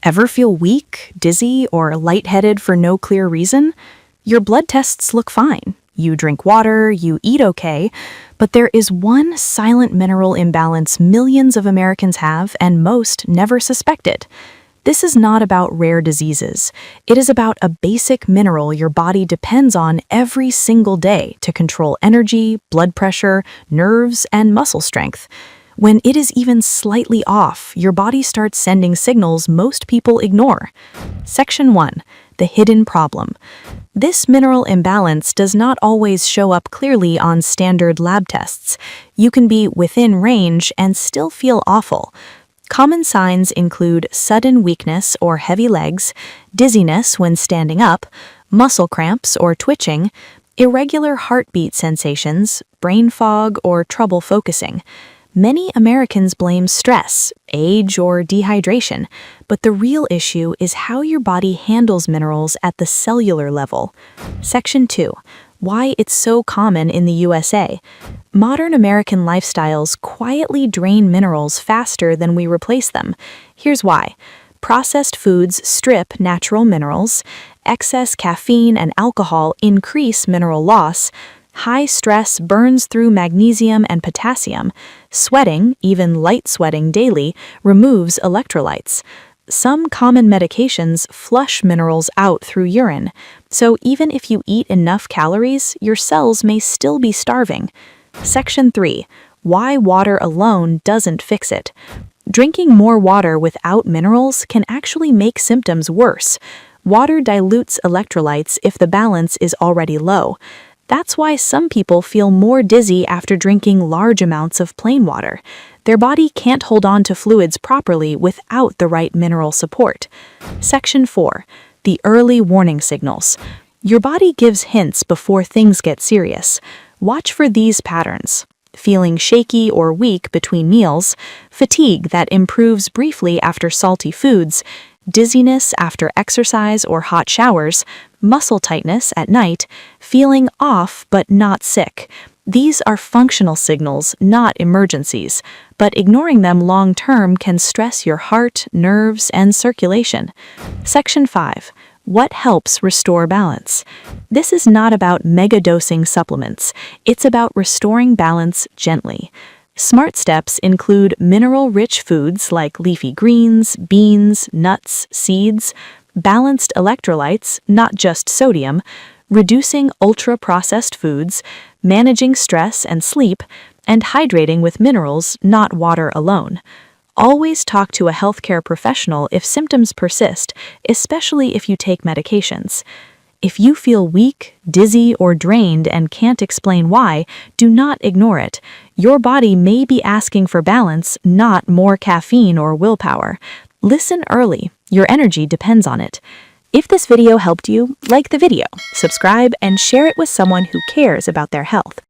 Ever feel weak, dizzy, or lightheaded for no clear reason? Your blood tests look fine. You drink water, you eat okay, but there is one silent mineral imbalance millions of Americans have and most never suspected. This is not about rare diseases. It is about a basic mineral your body depends on every single day to control energy, blood pressure, nerves, and muscle strength. When it is even slightly off, your body starts sending signals most people ignore. Section 1. The hidden problem. This mineral imbalance does not always show up clearly on standard lab tests. You can be within range and still feel awful. Common signs include sudden weakness or heavy legs, dizziness when standing up, muscle cramps or twitching, irregular heartbeat sensations, brain fog, or trouble focusing. Many Americans blame stress, age, or dehydration, but the real issue is how your body handles minerals at the cellular level. Section 2. Why it's so common in the USA. Modern American lifestyles quietly drain minerals faster than we replace them. Here's why. Processed foods strip natural minerals, excess caffeine and alcohol increase mineral loss, high stress burns through magnesium and potassium. Sweating, even light sweating daily, removes electrolytes. Some common medications flush minerals out through urine, so even if you eat enough calories, your cells may still be starving. Section 3. Why water alone doesn't fix it. Drinking more water without minerals can actually make symptoms worse. Water dilutes electrolytes if the balance is already low. That's why some people feel more dizzy after drinking large amounts of plain water. Their body can't hold on to fluids properly without the right mineral support. Section 4. The early warning signals. Your body gives hints before things get serious. Watch for these patterns. Feeling shaky or weak between meals, fatigue that improves briefly after salty foods, dizziness after exercise or hot showers, muscle tightness at night, feeling off but not sick. These are functional signals, not emergencies, but ignoring them long-term can stress your heart, nerves, and circulation. Section 5. What helps restore balance? This is not about mega-dosing supplements. It's about restoring balance gently. Smart steps include mineral-rich foods like leafy greens, beans, nuts, seeds, balanced electrolytes, not just sodium, reducing ultra-processed foods, managing stress and sleep, and hydrating with minerals, not water alone. Always talk to a healthcare professional if symptoms persist, especially if you take medications. If you feel weak, dizzy, or drained and can't explain why, do not ignore it. Your body may be asking for balance, not more caffeine or willpower. Listen early. Your energy depends on it. If this video helped you, like the video, subscribe, and share it with someone who cares about their health.